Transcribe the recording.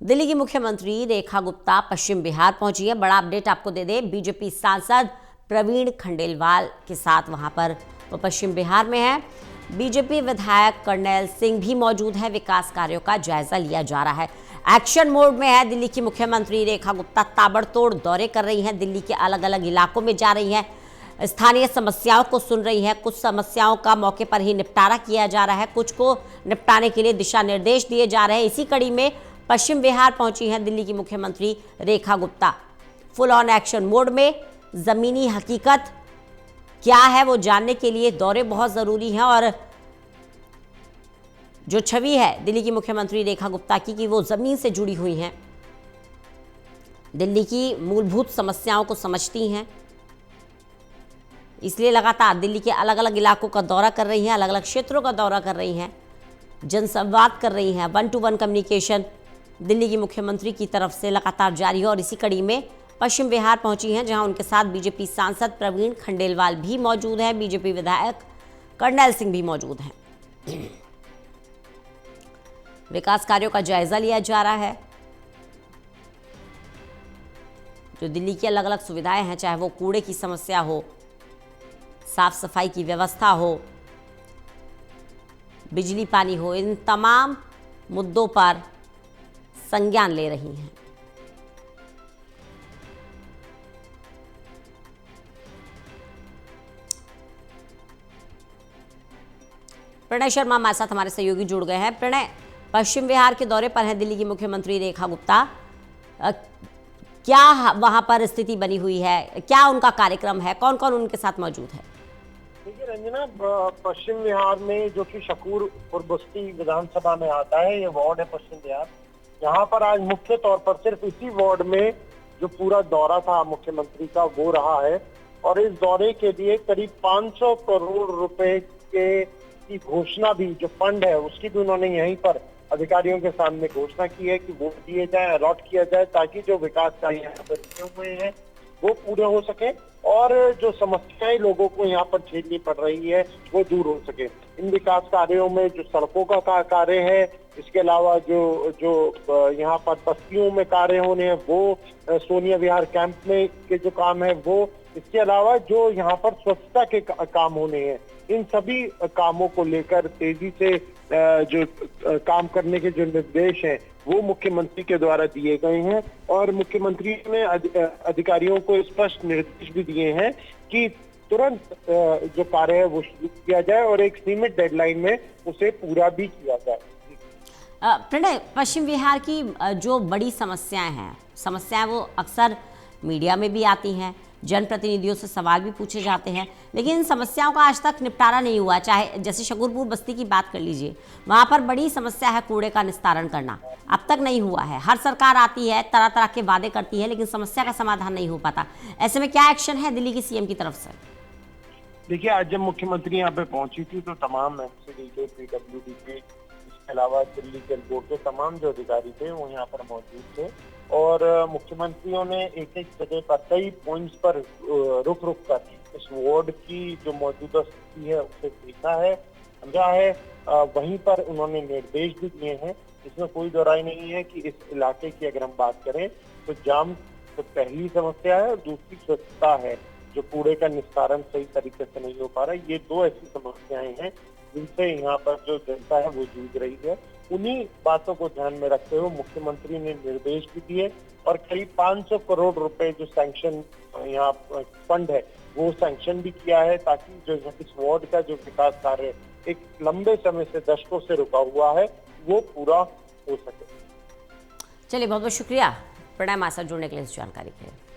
दिल्ली की मुख्यमंत्री रेखा गुप्ता पश्चिम बिहार पहुंची है। बड़ा अपडेट आपको दे दें, बीजेपी सांसद प्रवीण खंडेलवाल के साथ वहां पर वो पश्चिम बिहार में है। बीजेपी विधायक कर्नैल सिंह भी मौजूद है। विकास कार्यों का जायजा लिया जा रहा है। एक्शन मोड में है दिल्ली की मुख्यमंत्री रेखा गुप्ता। ताबड़तोड़ दौरे कर रही हैं, दिल्ली के अलग अलग इलाकों में जा रही हैं, स्थानीय समस्याओं को सुन रही हैं। कुछ समस्याओं का मौके पर ही निपटारा किया जा रहा है, कुछ को निपटाने के लिए दिशा निर्देश दिए जा रहे हैं। इसी कड़ी में पश्चिम बिहार पहुंची हैं दिल्ली की मुख्यमंत्री Rekha Gupta. Full on action mode में जमीनी हकीकत क्या है वो जानने के लिए दौरे बहुत जरूरी हैं। और जो छवि है दिल्ली की मुख्यमंत्री रेखा गुप्ता की कि वो जमीन से जुड़ी हुई हैं, दिल्ली की मूलभूत समस्याओं को समझती हैं, इसलिए लगातार दिल्ली के अलग अलग इलाकों का दौरा कर रही हैं, अलग अलग क्षेत्रों का दौरा कर रही हैं, जनसंवाद कर रही हैं। 1-to-1 कम्युनिकेशन दिल्ली की मुख्यमंत्री की तरफ से लगातार जारी है। और इसी कड़ी में पश्चिम बिहार पहुंची हैं, जहां उनके साथ बीजेपी सांसद प्रवीण खंडेलवाल भी मौजूद हैं, बीजेपी विधायक कर्नैल सिंह भी मौजूद हैं। विकास कार्यों का जायजा लिया जा रहा है। जो दिल्ली की अलग अलग सुविधाएं हैं, चाहे वो कूड़े की समस्या हो, साफ सफाई की व्यवस्था हो, बिजली पानी हो, इन तमाम मुद्दों पर संज्ञान ले रही हैं। प्रणय शर्मा हमारे साथ हमारे सहयोगी जुड़ गए हैं। प्रणय, पश्चिम बिहार के दौरे पर है दिल्ली की मुख्यमंत्री रेखा गुप्ता, क्या वहां पर स्थिति बनी हुई है, क्या उनका कार्यक्रम है, कौन कौन उनके साथ मौजूद है? देखिए रंजना, पश्चिम बिहार में जो कि शकूर और बस्ती विधानसभा में आता है, ये वार्ड है पश्चिम बिहार। यहाँ पर आज मुख्य तौर पर सिर्फ इसी वार्ड में जो पूरा दौरा था मुख्यमंत्री का वो रहा है। और इस दौरे के लिए करीब 500 करोड़ रुपए की घोषणा भी, जो फंड है उसकी भी उन्होंने यहीं पर अधिकारियों के सामने घोषणा की है कि वो दिए जाए, अलॉट किया जाए, ताकि जो विकास कार्य यहाँ पर किए हुए हैं वो पूरे हो सके और जो समस्याएं लोगों को यहाँ पर झेलनी पड़ रही है वो दूर हो सके। इन विकास कार्यों में जो सड़कों का कार्य है, इसके अलावा जो यहाँ पर बस्तियों में कार्य होने हैं वो, सोनिया विहार कैंप में के जो काम है वो, इसके अलावा जो यहाँ पर स्वच्छता के काम होने हैं, इन सभी कामों को लेकर तेजी से जो काम करने के जो निर्देश हैं वो मुख्यमंत्री के द्वारा दिए गए हैं। और मुख्यमंत्री ने अधिकारियों को स्पष्ट निर्देश भी दिए हैं कि तुरंत जो कार्य है वो शुरू किया जाए और एक सीमित डेडलाइन में उसे पूरा भी किया जाए। प्रणय, पश्चिम बिहार की जो बड़ी समस्याएं वो अक्सर मीडिया में भी आती हैं, जनप्रतिनिधियों से सवाल भी पूछे जाते हैं, लेकिन इन समस्याओं का आज तक निपटारा नहीं हुआ। चाहे जैसे शकूरपुर बस्ती की बात कर लीजिए, वहां पर बड़ी समस्या है कूड़े का निस्तारण करना, अब तक नहीं हुआ है। हर सरकार आती है, तरह तरह के वादे करती है, लेकिन समस्या का समाधान नहीं हो पाता। ऐसे में क्या एक्शन है दिल्ली की सीएम की तरफ से? देखिए, आज जब मुख्यमंत्री यहाँ पे पहुंची थी तो तमाम एमसीडी के, पीडब्ल्यूडी के, इसके अलावा दिल्ली जल बोर्ड के तमाम जो अधिकारी थे वो यहाँ पर मौजूद थे। और मुख्यमंत्रियों ने एक एक जगह पर कई पॉइंट्स पर रुक कर इस वार्ड की जो मौजूदा स्थिति है उसे देखा है, समझा है। वहीं पर उन्होंने निर्देश भी दिए हैं। इसमें कोई दो राय नहीं है कि इस इलाके की अगर हम बात करें तो जाम तो पहली समस्या है और दूसरी स्वच्छता है। जो कूड़े का निस्तारण सही तरीके से नहीं हो पा रहा है, ये दो ऐसी समस्याएं हैं जिनसे यहाँ पर जो जनता है वो जूझ रही है। उन्हीं बातों को ध्यान में रखते हुए मुख्यमंत्री ने निर्देश भी दिए और करीब 500 करोड़ रुपए जो सैंक्शन यहाँ फंड है वो सैंक्शन भी किया है, ताकि जो इस वार्ड का जो विकास कार्य एक लंबे समय से, दशकों से रुका हुआ है, वो पूरा हो सके। चलिए, बहुत बहुत शुक्रिया प्रणय हमारे साथ जुड़ने के लिए, इस जानकारी के लिए।